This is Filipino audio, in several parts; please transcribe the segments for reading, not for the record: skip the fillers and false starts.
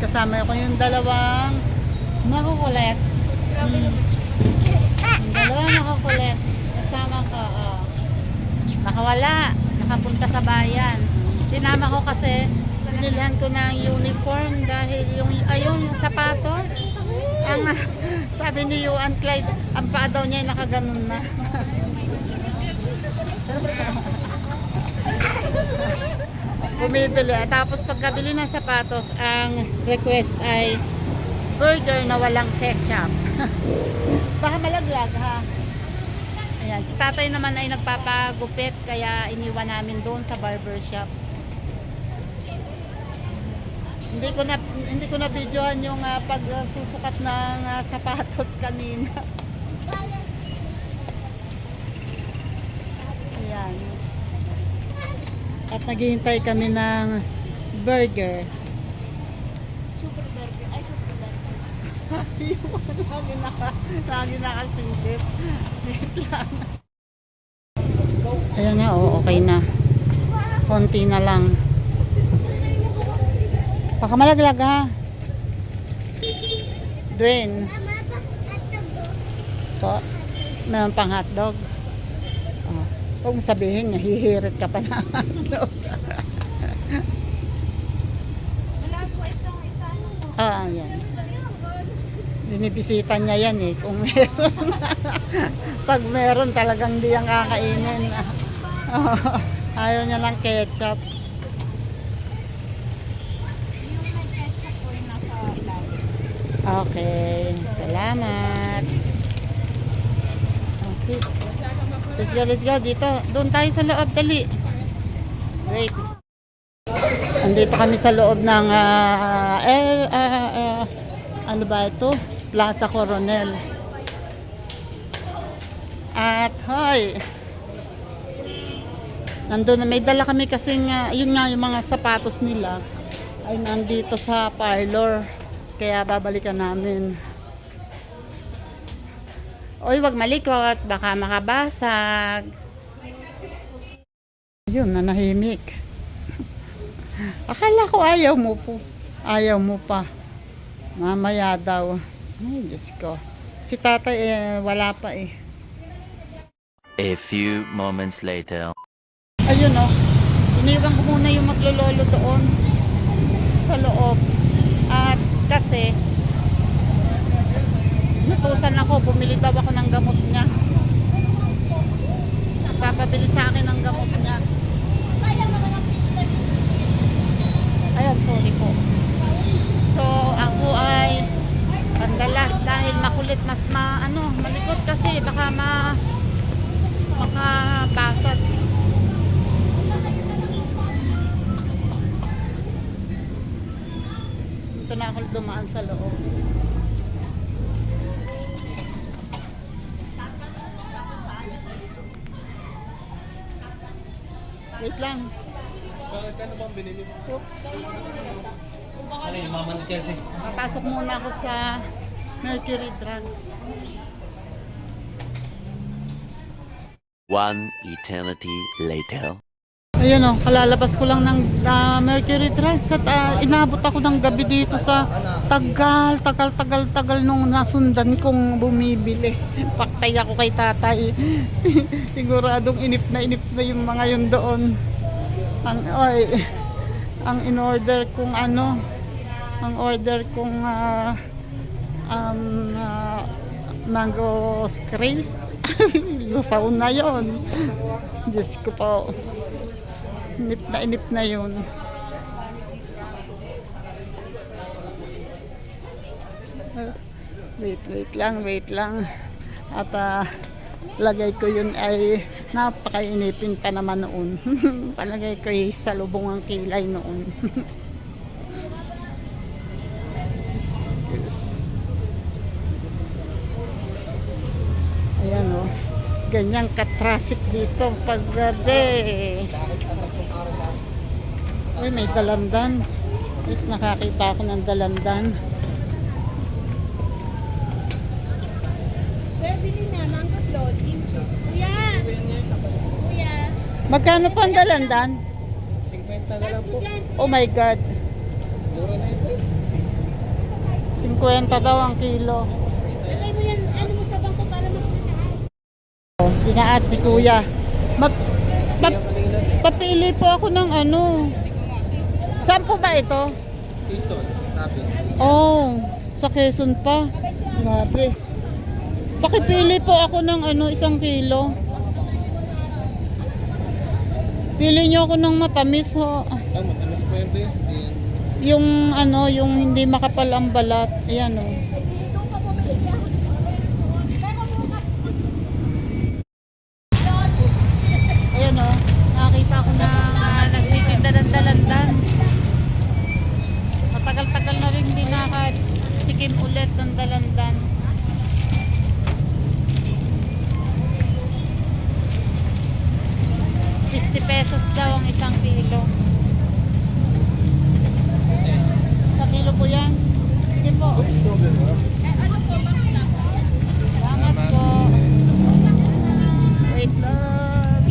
kasama ko yung dalawang makukulets. Yung dalawang makukulets. Kasama ko. Oh. Nakawala. Nakapunta sa bayan. Sinama ko kasi binilhan ko ng uniform dahil yung sapatos. Ang sabi ni Yuan Clyde, ang paa daw niya nakaganon na. Bumibili. Tapos pagkabili ng sapatos, ang request ay burger na walang ketchup. Baka malaglag ha. Ayan, si tatay naman ay nagpapagupit kaya iniwan namin doon sa barbershop. Hindi ko na videohan yung pagsusukat ng sapatos kanina. Ayan. At naghihintay kami ng burger. Super burger. Ay, super burger. Lagi nakasilip. Wait lang. Ayan na, okay na. Konti na lang. Baka malaglag ha. Dwayne. Po. Mayroon pang hotdog. Oh. Huwag mo sabihin, hihirit ka pa na hotdog. Wala po itong isa. Yan. Binibisita niya yan eh. Kung meron. Pag meron talagang di ang kakainin. Ayaw niya lang ketchup. Okay, salamat. Okay. Let's go dito. Doon tayo sa loob, dali. Wait. Andito kami sa loob ng ano ba ito? Plaza Coronel. At hoy. Nandun na may dala kami kasi yun nga yung mga sapatos nila ay nandito sa parlor. Kaya babalikan namin. Oy, wag malikot. Baka makabasag. Yun, nanahimik. Akala ko ayaw mo po. Ayaw mo pa. Mamaya daw. Ay, Diyos ko. Si tatay wala pa eh. A few moments later. Ayun oh. Iniwan ko muna yung maglololo doon. Sa loob. At kasi natusan ako, bumili daw ako ng gamot niya. Nagpapabili sa akin ng gamot niya. Ayan, sorry po. So ako ay pandalas dahil makulit, mas malikot kasi baka makabasag. Dito na ako dumaan sa loob. Wait lang. Kano bang binili mo? Oops. Ano yung mama ni Chelsea? Papasok muna ako sa Mercury Drugs. One eternity later. Ayun oh, kalalabas ko lang ng Mercury Drugs at inabot ako ng gabi dito sa tagal nung nasundan kong bumibili. Paktay ako kay tatay. Siguradong inip na yung mga yun doon. Ang in-order kong ang order kong mango craze. Lusaw na yon. Diyos ko po. Inip na yun. Wait lang. At lagay ko yun ay napakainipin pa naman noon. Palagay ko ay salubong ang kilay noon. Ayan o. Ganyan ka-traffic dito pag gabi. Uy, may dalandan. Yes, nakakita ako ng dalandan. Sir, bilhin na. Mangkot load. Kuya! Kuya! Magkano po ang dalandan? 50 na lang po. Oh my God. Mura na ito. 50 daw ang kilo. Lagay mo yan, ano mo sa bangko para mas mataas. Tinaas ni Kuya. Papili po ako ng ano. Saan po ba ito? Quezon, Tapin. Oh, sa Quezon pa. Grabe. Pakipili po ako ng ano, 1 kilo. Pili nyo ako ng matamis ho. Matamis po yan ba yun? Yung ano, yung hindi makapal ang balat. Ayan oh. Doon pa bumili siya. Pero bukas. Ayan oh. Nakakita ko na nagtitinda ng dalandan. Matagal-tagal na rin hindi nakatikim ulit ng dalandan. ₱50 daw ang 1 kilo. 1 kilo po yan. Sige po. Ano po, box na po. Salamat po. Wait lang.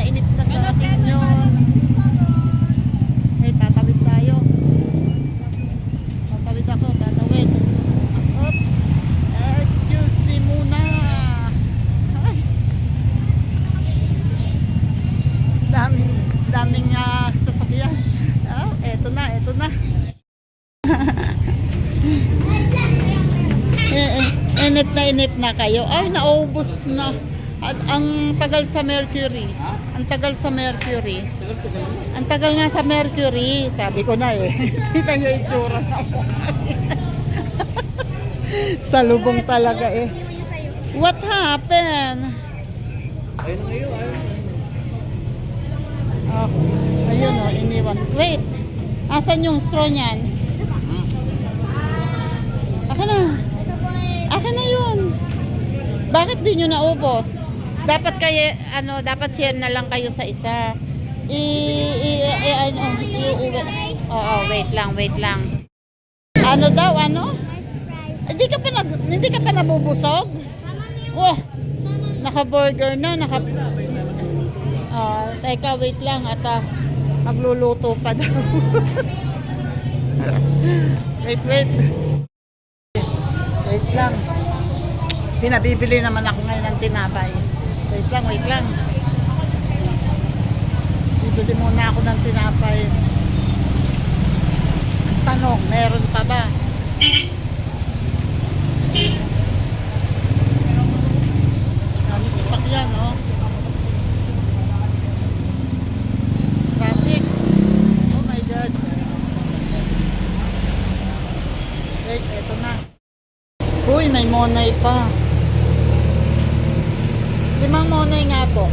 Init na sa akin yun. Hey, tatawid tayo. Tatawid ako, tatawid. Oops. Excuse me muna. Ay. Daming sasakyan. Eto na. Init na kayo. Ay, naubos na. At ang tagal sa Mercury. Ang tagal sa Mercury. Ang tagal nga sa Mercury. Sabi ko na eh. Kita niyo yung itsura na sa lubong talaga eh. What happened? Ayun na ngayon, ayun. Oh, ayun oh, iniwan. Wait. Asan yung straw niyan? Akin na. Akin na yun. Bakit di nyo naubos? Dapat kayo, dapat share na lang kayo sa isa. Oo, wait lang. Ano daw, ano? Hindi ka pa nabubusog? Oh, naka-burger na, teka, wait lang at magluluto pa daw. Wait lang. Pinabibili naman ako ngayon ng tinapay. Wait lang. Bibili muna ako ng tinapay. Ang tanong, meron pa ba? Kami sasakyan, oh. Traffic. Oh my God. Wait, eto na. Uy, may monay pa. 5 monay nga po.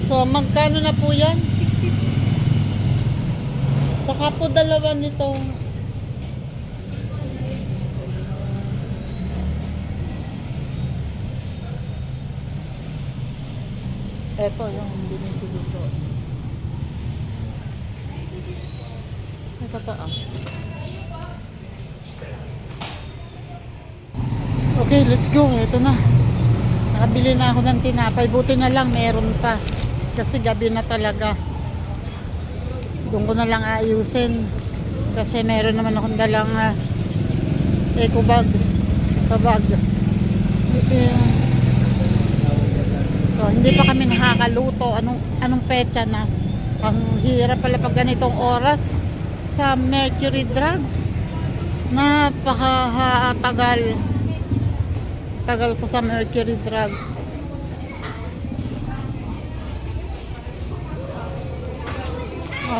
So, magkano na po yan? 60. Saka po dalawa nitong ito yung binibili ko. Ito pa Okay, let's go. Ito na. Nakabili na ako ng tinapay. Buti na lang meron pa. Kasi gabi na talaga. Doon ko na lang ayusin. Kasi meron naman akong dalang eco bag sa bag. Hindi pa kami nakakaluto. Anong petsa na? Ang hirap pala pag ganitong oras sa Mercury Drugs. Napakatagal. Tagal ko sa Mercury Drugs.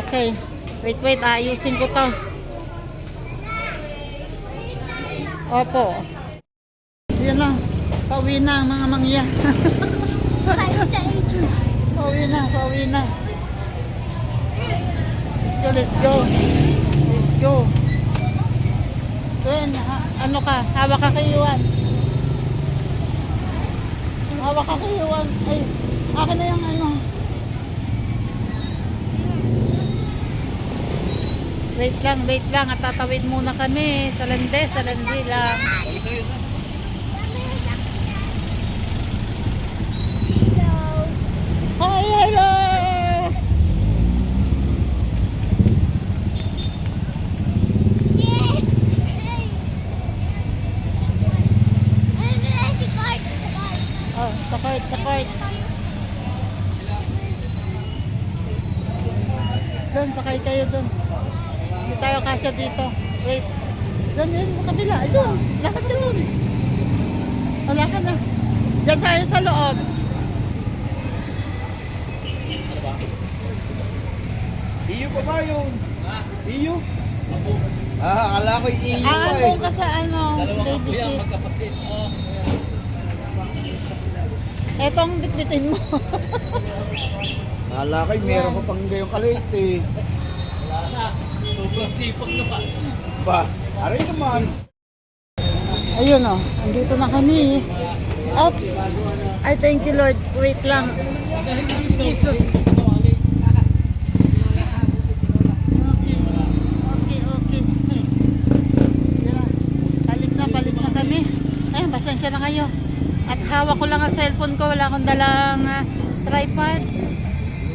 Okay. Wait. Ayusin ko to. Opo. Yan na. Pauwi na mga mangya. Pauwi na. Let's go. Then, ano ka? Hawak ka kayuan. Ay, akin na yung ano. Wait lang. At tatawid muna kami. Salandi lang. Hi, hello! Oh, sa court. Doon, sakay kayo doon. Hindi tayo kasya dito. Wait. Doon, sa kabila. Doon, lakad ka doon. Wala ka na. Diyan tayo sa loob. Iyo pa ba yun? Iyo? Akala ko iyo pa Ano ka sa ano? Dalawang kuya, Babysit. magkapatid. Etong bitbitin mo. Akala ko meron pa pang gayong kalit eh. Wala na. Sobrang sipag na pa. Ba? Aray naman. Ayun oh, andito na kami. Oops. I thank you Lord. Wait lang. Jesus. Okay. Yan na. Palis na kami. Ayun, pasensya na kayo. At hawak ko lang ang cellphone ko. Wala akong dalang tripod.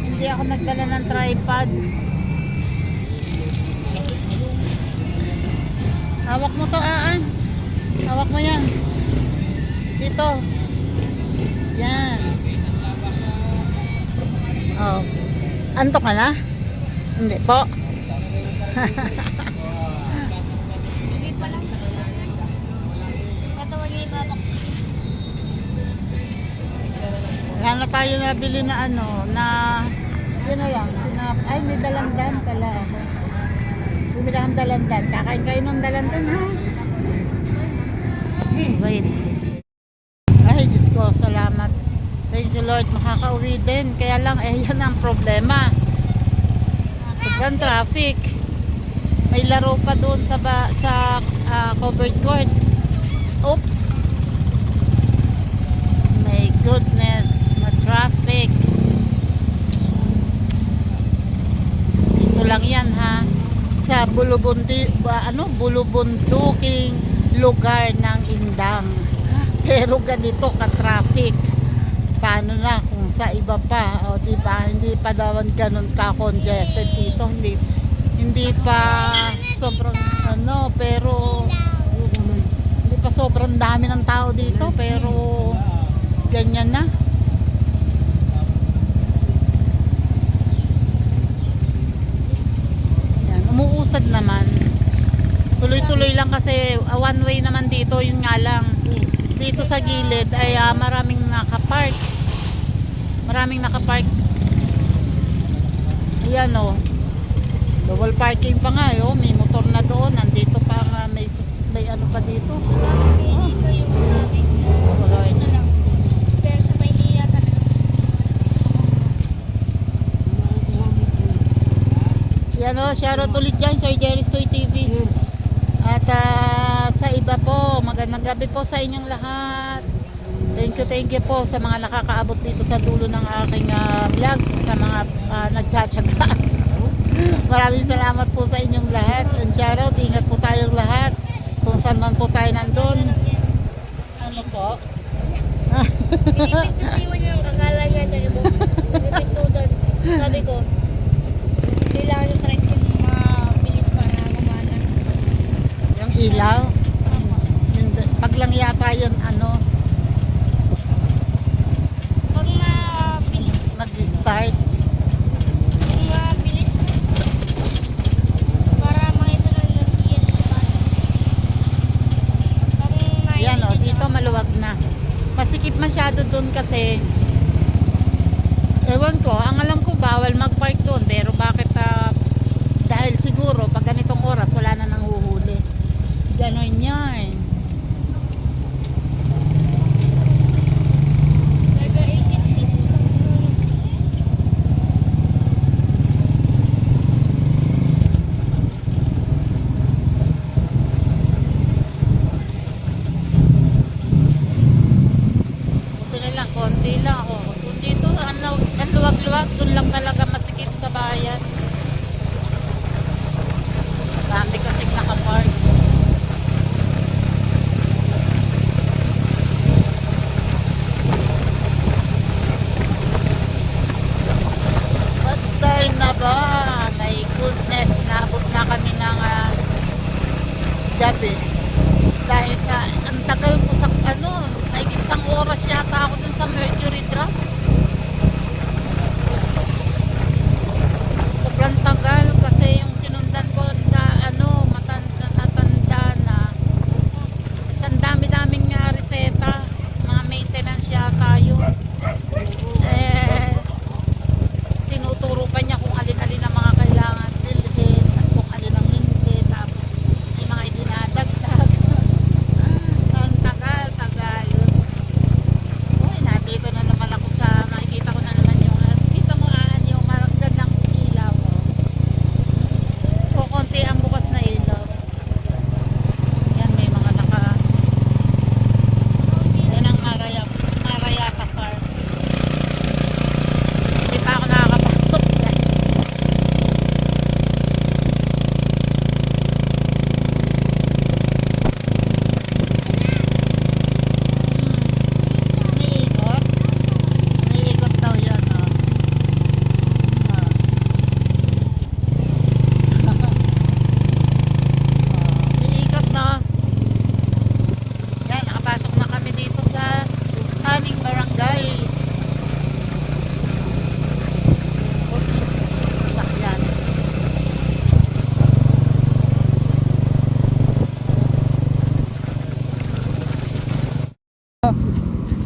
Hindi ako nagdala ng tripod. Hawak mo to, Aan. Hawak mo yan. Dito. Yan. Oh. Antok ka na? Hindi po. Hindi pa lang. Katawan niya ibabak. Wala na tayo nabili na ano, na yun na lang, ay may dalandan pala ako. Bumili akong dalandan. Kakain kayo ng dalandan ha? Wait. Ay Diyos ko, salamat. Thank you Lord, makakauwi din. Kaya lang, yan ang problema. Sobrang traffic. May laro pa doon sa covered court. Oops. My goodness, ma-traffic. Dito lang yan ha. Sa bulubunduking lugar ng Indang. Pero ganito ka-traffic. Paano na kung sa iba pa, o diba, hindi pa daw ganun ka-congested dito, hindi pa sobrang ano, pero hindi pa sobrang dami ng tao dito, pero ganyan na. Yan, umuusad naman. Tuloy-tuloy lang kasi one way naman dito, yun nga lang. Dito sa gilid ay maraming nakapark. Ayan o. Double parking pa nga oh. May motor na doon. Nandito pa nga may ano pa dito. Hindi ko yung traffic. Ito lang. Pero sa Maynila talaga. Yan o. Shoutout ulit dyan Sir Jerry's Toy TV. At sa iba po, magandang gabi po sa inyong lahat. Thank you po sa mga nakakaabot dito sa dulo ng aking vlog, sa mga nagtsatsaga. Maraming salamat po sa inyong lahat. And shoutout, ingat po tayong lahat. Kung saan man po tayo nandun. Ano po? Pinipintuan niya ang akala niya talaga. Pinipintuan. Sabi ko, kailangan yung tricycle mabilis para gumana. Yung ilaw. Pag lang yata yun, ano, Pag mabilis, mag-start. pag mabilis, para makita lang yung TS. Yan o, dito maluwag na. Masikip masyado dun kasi, ewan ko, ang alam ko bawal mag-park dun. Pero bakit, dahil siguro pag ganitong oras wala na nang huhuli. Ganon yan. Taga 18 minutes. Ito na lang, konti lang. O, dito, ang luwag-luwag, dun lang talaga masikip sa bayan. gabi. Dahil sa, ang tagal ko sa, naigit isang oras yata ako dun sa Mercury Drops. Sobrang tagal kasi yung sinundan ko matanda na. Ang dami-daming nga reseta, mga maintenance yata yun. Tinuturo pa niya kung alin-alin ang mga kailangan bilhin at kung alin ang hindi, tapos may mga idinadagdag. Ang tagal. Uy, nandito na naman ako makikita ko na naman kita mo yung magandang ilaw. Kukunti ang bukas na ilaw. Yan, may mga yan ang Marayata Farm. Hindi pa ako nakakapasok yan. May ikot daw yan, may ikot na. Yan, nakapasok na kami dito sa aming barangay. Oops, sasakyan.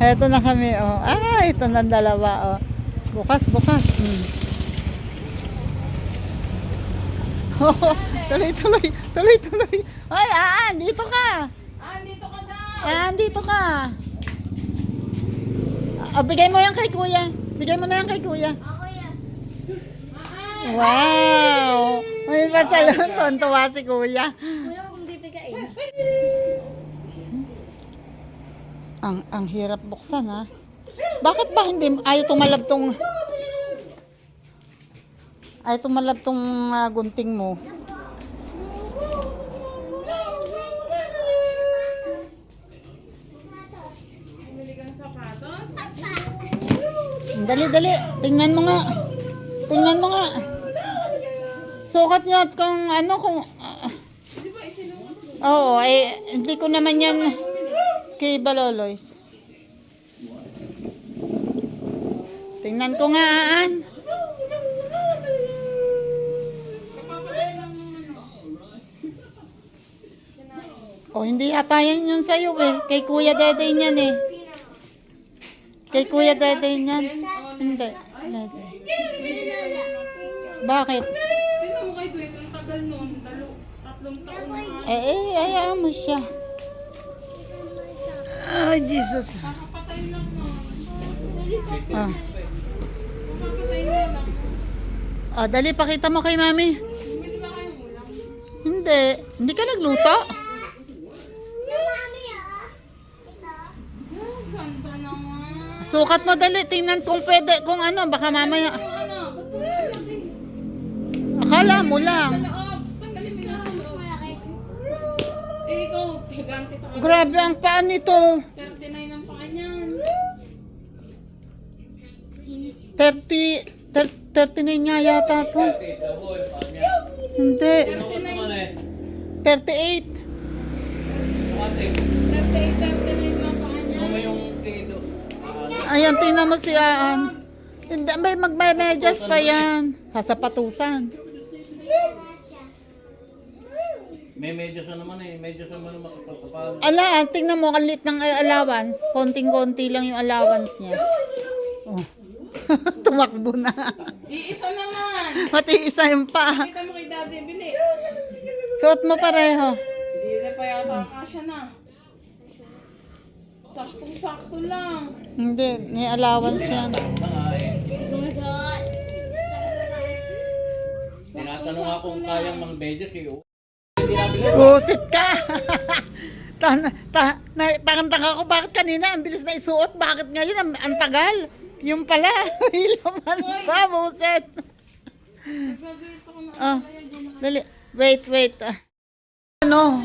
Eto na kami, ito na dalawa, Bukas. Tuloy. Ay, dito ka. Dito ka. Bigay mo yan kay kuya. Ako yan. Wow! May pasalon. Tuwa si kuya. Kuya, huwag mong bibigain. Ang hirap buksan, ha? Bakit ba hindi ayaw tumalab tong gunting mo? Dali. Tingnan mo nga. Sukat nyo at kung oo, hindi ko naman yan kay Baloloys. Tingnan ko nga, hindi yata yan yung sa'yo Kay Kuya Dede yan Kay Kuya Dede yan. Hindi. Bakit? Tingnan mo kay Dwayne, ang tagal nun, 3 taon na. Hayaan mo siya. Ay, Jesus. Kakapatay lang na. Kakapatay na lang. Dali, pakita mo kay Mami. Bumili ba kayong ulam? Hindi ka nagluto? Ganda naman. Sukat mo dali, tingnan kung pwede, baka mamaya. Ba't po laki? Akala mo lang. Sa loob. Tanggalin mo yung nasa loob. Ikaw, tigante ka. Grabe ang paan nito. 39 ang paa niyan. 39 nga yata to. Hindi. 38. 39 lang paa niyan. Ayan, tingnan mo si Aan. Hindi, may magmemedyas pa yan. Sasapatusan. May medyas na naman makapapal. Tingnan mo, kalit ng allowance. Konting-konti lang yung allowance niya. Tumakbo na. Iisa naman. Pati isa yung pa. Kita mo kay Daddy, bili. Suot mo pareho. Hindi na pa yata kasya na. Saktong-sakto lang. Hindi, may allowance yan. Tinatanong ako kung kayang mga medyas Busit ka! Takang-taka ko, bakit kanina ang bilis na isuot? Bakit ngayon ang tagal? Yung pala, ilaman pa, buset. Nag-graduate ako na. Dali, wait.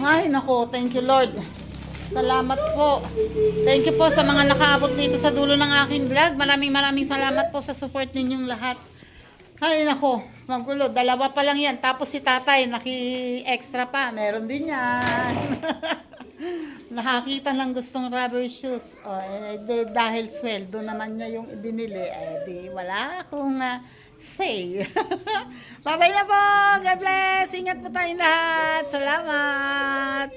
Ay nako, thank you Lord. Salamat po. Thank you po sa mga nakaabot dito sa dulo ng aking vlog. Maraming salamat po sa support ninyong lahat. Ay, nako, magulo. Dalawa pa lang yan. Tapos si tatay, naki-extra pa. Meron din yan. Nakakita ng gustong rubber shoes. O, dahil sweldo naman niya yung ibinili, di wala akong say. Bye-bye na po. God bless. Ingat po tayong lahat. Salamat.